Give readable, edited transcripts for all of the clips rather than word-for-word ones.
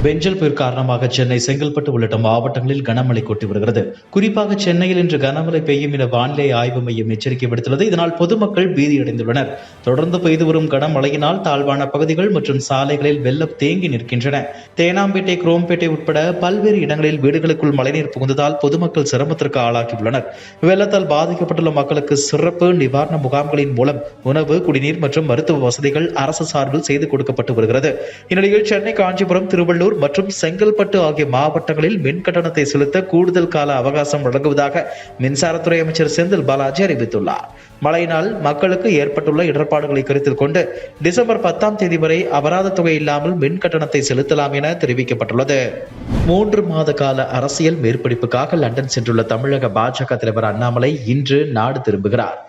பெஞ்சல் புயல் காரணமாக சென்னை, செங்கல்பட்டு உள்ளிட்ட மாவட்டங்களில் கனமழை கொட்டி வருகிறது. குறிப்பாக சென்னையில் இன்று கனமழை பெய்யும் என வானிலை ஆய்வு மையம் எச்சரிக்கை விடுத்துள்ளது. இதனால் பொதுமக்கள் பீதியடைந்துள்ளனர். தொடர்ந்து பெய்து வரும் கனமழையினால் தாழ்வான பகுதிகள் மற்றும் சாலைகளில் வெள்ளம் தேங்கி நிற்கின்றன. தேனாம்பேட்டை, குரோம்பேட்டை உட்பட பல்வேறு இடங்களில் வீடுகளுக்குள் மழைநீர் புகுந்ததால் பொதுமக்கள் சிரமத்திற்கு ஆளாகியுள்ளனர். வெள்ளத்தால் பாதிக்கப்பட்டுள்ள மக்களுக்கு சிறப்பு நிவாரண முகாம்களின் மூலம் உணவு, குடிநீர் மற்றும் மருத்துவ வசதிகள் அரசு சார்பில் செய்து கொடுக்கப்பட்டு வருகிறது. இந்நிலையில் சென்னை, காஞ்சிபுரம், திருவள்ளூர் மற்றும் செங்கல்பட்டு ஆகிய மாவட்டங்களில் மின் கட்டணத்தை செலுத்த கூடுதல் கால அவகாசம் வழங்குவதாக மின்சாரத்துறை அமைச்சர் செந்தில் பாலாஜி அறிவித்துள்ளார். மழையினால் மக்களுக்கு ஏற்பட்டுள்ள இடர்பாடுகளை கருத்தில் கொண்டு டிசம்பர் 10ஆம் தேதி வரை அபராத தொகை இல்லாமல் மின் கட்டணத்தை செலுத்தலாம் என தெரிவிக்கப்பட்டுள்ளது. 3 மாத கால அரசியல் மேற்படிப்புக்காக லண்டன் சென்றுள்ள தமிழக பாஜக தலைவர் அண்ணாமலை இன்று நாடு திரும்புகிறார்.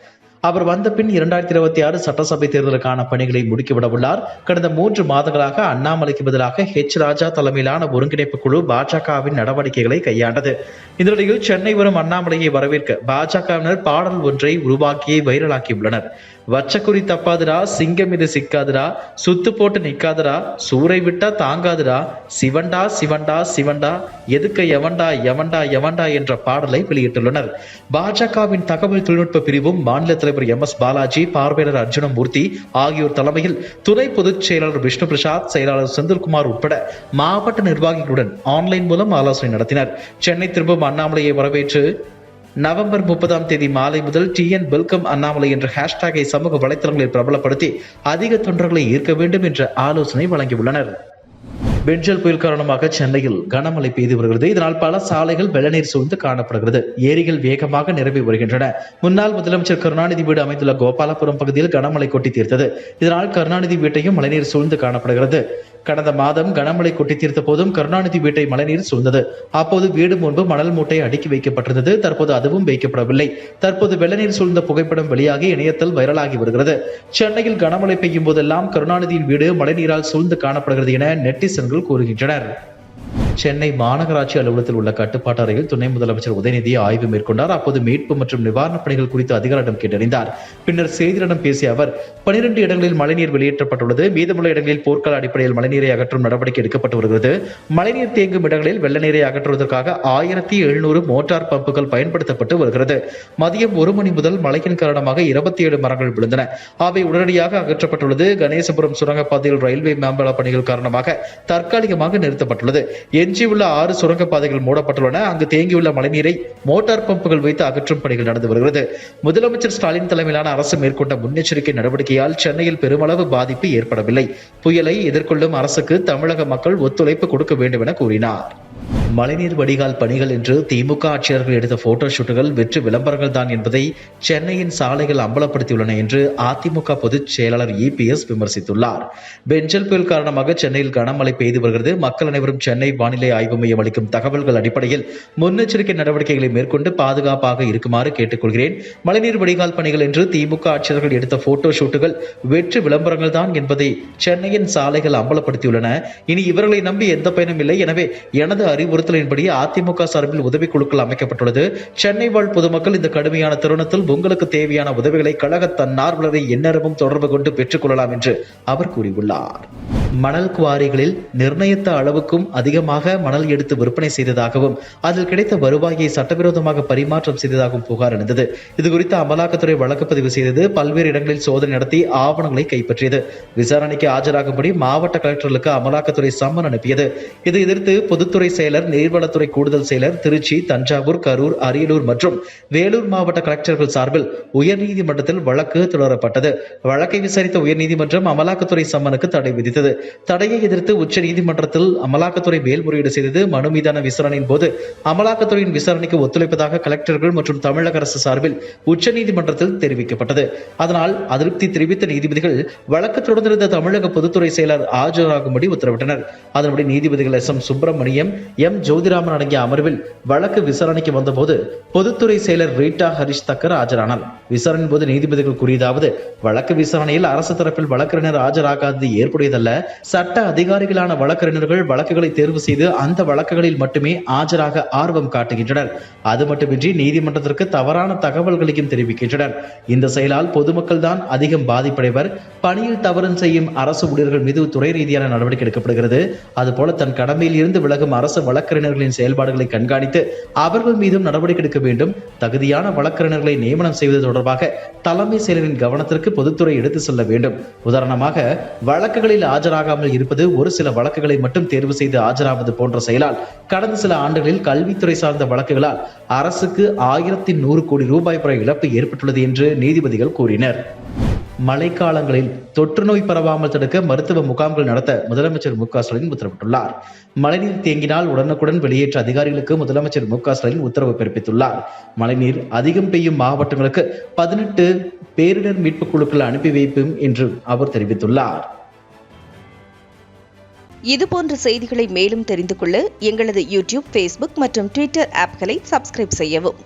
அவர் வந்த பின் 2026 சட்டசபை தேர்தலுக்கான பணிகளை முடுக்கிவிட உள்ளார். கடந்த 3 மாதங்களாக அண்ணாமலைக்கு பதிலாக ராஜா தலைமையிலான ஒருங்கிணைப்பு குழு பாஜகவின் நடவடிக்கைகளை கையாண்டது. இதனிடையில் சென்னை வரும் அண்ணாமலையை வரவேற்க பாஜகவினர் பாடல் ஒன்றை உருவாக்கி வைரலாக்கியுள்ளனர். வச்சக்குறி தப்பாதுடா, சிங்கம் இது சிக்காதுடா, சுத்து போட்டு நிக்காதுடா, சூறை விட்டா தாங்காதுடா, சிவண்டா சிவண்டா சிவண்டா, எதுக்க எவண்டா எவண்டா எவண்டா என்ற பாடலை வெளியிட்டுள்ளனர். பாஜகவின் தகவல் தொழில்நுட்ப பிரிவும் மாநில தலைவர் MS பாலாஜி, பார்வையாளர் அர்ஜுனமூர்த்தி ஆகியோர் தலைமையில் துணை பொதுச் செயலாளர் விஷ்ணு பிரசாத், செயலாளர் செந்தில்குமார் உட்பட மாவட்ட நிர்வாகிகளுடன் ஆன்லைன் மூலம் ஆலோசனை நடத்தினர். சென்னை திரும்பும் அண்ணாமலையை வரவேற்று நவம்பர் 30ஆம் தேதி மாலை முதல் TN வெல்கம் அண்ணாமலை என்ற ஹேஷ்டேகை சமூக வலைதளங்களில் பிரபலப்படுத்தி அதிக தொண்டர்களை ஈர்க்க வேண்டும் என்ற ஆலோசனை வழங்கியுள்ளனர். பெஞ்சல் புயல் காரணமாக சென்னையில் கனமழை பெய்து வருகிறது. இதனால் பல சாலைகள் வெள்ளநீர் சூழ்ந்து காணப்படுகிறது. ஏரிகள் வேகமாக நிரம்பி வருகின்றன. முன்னாள் முதலமைச்சர் கருணாநிதி வீடு அமைந்துள்ள கோபாலபுரம் பகுதியில் கனமழை கொட்டி தீர்த்தது. இதனால் கருணாநிதி வீட்டையும் மழைநீர் சூழ்ந்து காணப்படுகிறது. கடந்த மாதம் கனமழை கொட்டி தீர்த்த போதும் கருணாநிதி வீட்டை மழைநீர் சூழ்ந்தது. அப்போது வீடு முன்பு மணல் மூட்டை அடுக்கி வைக்கப்பட்டிருந்தது. தற்போது அதுவும் வைக்கப்படவில்லை. தற்போது வெள்ளநீர் சூழ்ந்த புகைப்படம் வெளியாகி இணையத்தில் வைரலாகி வருகிறது. சென்னையில் கனமழை பெய்யும் போதெல்லாம் கருணாநிதியின் வீடு மழைநீரால் சூழ்ந்து காணப்படுகிறது என நெட்டிசன்கள் கூறுகின்றனர். சென்னை மாநகராட்சி அலுவலகத்தில் உள்ள கட்டுப்பாட்டு அறையில் துணை முதலமைச்சர் உதயநிதி ஆய்வு மேற்கொண்டார். அப்போது மீட்பு மற்றும் நிவாரணப் பணிகள் குறித்து அதிகாரிடம் கேட்டறிந்தார். பின்னர் செய்தியாளரிடம் பேசிய அவர் 12 இடங்களில் மழைநீர் வெளியேற்றப்பட்டுள்ளது. மீதமுள்ள இடங்களில் போர்க்கால அடிப்படையில் மழைநீரை அகற்றும் நடவடிக்கை எடுக்கப்பட்டு வருகிறது. மழைநீர் தேங்கும் இடங்களில் வெள்ள நீரை அகற்றுவதற்காக 1700 மோட்டார் பம்புகள் பயன்படுத்தப்பட்டு வருகிறது. மதியம் 1 மணி முதல் மழையின் காரணமாக 27 மரங்கள் விழுந்தன. அவை உடனடியாக அகற்றப்பட்டுள்ளது. கணேசபுரம் சுரங்கப்பாதையில் ரயில்வே மேம்பால பணிகள் காரணமாக தற்காலிகமாக நிறுத்தப்பட்டுள்ளது. எஞ்சியுள்ள 6 சுரங்கப்பாதைகள் மூடப்பட்டுள்ளன. அங்கு தேங்கியுள்ள மழைநீரை மோட்டார் பம்புகள் வைத்து அகற்றும் பணிகள் நடந்து வருகிறது. முதலமைச்சர் ஸ்டாலின் தலைமையிலான அரசு மேற்கொண்ட முன்னெச்சரிக்கை நடவடிக்கையால் சென்னையில் பெருமளவு பாதிப்பு ஏற்படவில்லை. புயலை எதிர்கொள்ளும் அரசுக்கு தமிழக மக்கள் ஒத்துழைப்பு கொடுக்க வேண்டும் என கூறினார். மழைநீர் வடிகால் பணிகள் என்று திமுக ஆட்சியர்கள் எடுத்த போட்டோ ஷூட்டுகள் வெற்று விளம்பரங்கள் தான் என்பதை சென்னையின் சாலைகள் அம்பலப்படுத்தியுள்ளன என்று அதிமுக பொதுச் செயலாளர் EPS விமர்சித்துள்ளார். பெஞ்சல் புயல் காரணமாக சென்னையில் கனமழை பெய்து வருகிறது. மக்கள் அனைவரும் சென்னை வானிலை ஆய்வு மையம் அளிக்கும் தகவல்கள் அடிப்படையில் முன்னெச்சரிக்கை நடவடிக்கைகளை மேற்கொண்டு பாதுகாப்பாக இருக்குமாறு கேட்டுக்கொள்கிறேன். மழைநீர் வடிகால் பணிகள் என்று திமுக ஆட்சியர்கள் எடுத்த போட்டோ ஷூட்டுகள் வெற்று விளம்பரங்கள் தான் என்பதை சென்னையின் சாலைகள் அம்பலப்படுத்தியுள்ளன. இனி இவர்களை நம்பி எந்த பயனும் இல்லை. எனவே எனது அறிவுறுத்தலின்படி அதிமுக சார்பில் உதவிக்குழுக்கள் அமைக்கப்பட்டுள்ளது. சென்னை வாழ் பொதுமக்கள் இந்த கடுமையான தருணத்தில் உங்களுக்கு தேவையான உதவிகளை கழக தன்னார்வலரை எந்நேரமும் தொடர்பு கொண்டு பெற்றுக் கொள்ளலாம் என்று அவர் கூறியுள்ளார். மணல் குவாரிகளில் நிர்ணயித்த அளவுக்கும் அதிகமாக மணல் எடுத்து விற்பனை செய்ததாகவும் அதில் கிடைத்த வருவாயை சட்டவிரோதமாக பரிமாற்றம் செய்ததாகவும் புகார் எழுந்தது. இதுகுறித்து அமலாக்கத்துறை வழக்கு பதிவு செய்தது. பல்வேறு இடங்களில் சோதனை நடத்தி ஆவணங்களை கைப்பற்றியது. விசாரணைக்கு ஆஜராகும்படி மாவட்ட கலெக்டர்களுக்கு அமலாக்கத்துறை சம்மன் அனுப்பியது. இதை எதிர்த்து பொதுத்துறை செயலர், நீர்வளத்துறை கூடுதல் செயலர், திருச்சி, தஞ்சாவூர், கரூர், அரியலூர் மற்றும் வேலூர் மாவட்ட கலெக்டர்கள் சார்பில் உயர்நீதிமன்றத்தில் வழக்கு தொடரப்பட்டது. வழக்கை விசாரித்த உயர்நீதிமன்றம் அமலாக்கத்துறை சம்மனுக்கு தடை விதித்தது. தடையை எதிர்த்து உச்ச நீதிமன்றத்தில் அமலாக்கத்துறை மேல்முறையீடு செய்தது. மனு மீதான விசாரணையின் போது அமலாக்கத்துறையின் விசாரணைக்கு ஒத்துழைப்பதாக கலெக்டர்கள் மற்றும் தமிழக அரசு சார்பில் உச்ச நீதிமன்றத்தில் தெரிவிக்கப்பட்டது. அதனால் அதிருப்தி தெரிவித்த நீதிபதிகள் வழக்கு தொடர்ந்திருந்த தமிழக பொதுத்துறை செயலர் ஆஜராகும்படி உத்தரவிட்டனர். அதன்படி நீதிபதிகள் SM சுப்பிரமணியம், M ஜோதிராமன் அடங்கிய அமர்வில் வழக்கு விசாரணைக்கு வந்தபோது பொதுத்துறை செயலர் ரீட்டா ஹரிஷ் தக்கர் ஆஜரானார். விசாரணையின் போது நீதிபதிகள் கூறியதாவது: வழக்கு விசாரணையில் அரசு தரப்பில் வழக்கறிஞர் ஆஜராகாதது ஏற்புடையதல்ல. சட்ட அதிகாரிகளான வழக்கறிஞர்கள் வழக்குகளை தேர்வு செய்து அந்த வழக்குகளில் மட்டுமே ஆஜராக ஆர்வம் காட்டுகின்றனர். அது மட்டுமின்றி நீதிமன்றத்திற்கு தவறான தகவல்களையும் தெரிவிக்கின்றனர். இந்த செயலால் பொதுமக்கள் தான் அதிகம் பாதிப்படைவர். பணியில் தவறு செய்யும் அரசு ஊழியர்கள் மீது துறை ரீதியான நடவடிக்கை எடுக்கப்படுகிறது. அதுபோல தன் கடமையில் இருந்து விலகும் அரசு வழக்கறிஞர்களின் செயல்பாடுகளை கண்காணித்து அவர்கள் மீதும் நடவடிக்கை எடுக்க வேண்டும். தகுதியான வழக்கறிஞர்களை நியமனம் செய்வது தொடர்பாக தலைமை செயலரின் கவனத்திற்கு பொதுத்துறை எடுத்து செல்ல வேண்டும். உதாரணமாக, வழக்குகளில் ஆஜராகாமல் இருப்பது, ஒரு சில வழக்குகளை மட்டும் தேர்வு செய்து ஆஜராவது போன்ற செயலால் கடந்த சில ஆண்டுகளில் கல்வித்துறை சார்ந்த வழக்குகளால் அரசுக்கு 1100 கோடி ரூபாய் வரை இழப்பு ஏற்பட்டுள்ளது என்று நீதிபதிகள் கூறினர். மழைக்காலங்களில் தொற்று நோய் பரவாமல் தடுக்க மருத்துவ முகாம்கள் நடத்த முதலமைச்சர் மு.க.ஸ்டாலின் உத்தரவிட்டுள்ளார். மழைநீர் தேங்கினால் உடனுக்குடன் வெளியேற்ற அதிகாரிகளுக்கு முதலமைச்சர் மு.க.ஸ்டாலின் உத்தரவு பிறப்பித்துள்ளார். மழைநீர் அதிகம் பெய்யும் மாவட்டங்களுக்கு 18 பேரிடர் மீட்புக் குழுக்கள் அனுப்பி வைப்போம் என்று அவர் தெரிவித்துள்ளார். இதுபோன்ற செய்திகளை மேலும் தெரிந்து கொள்ள எங்களது யூடியூப், ஃபேஸ்புக் மற்றும் ட்விட்டர் ஆப்களை சப்ஸ்கிரைப் செய்யவும்.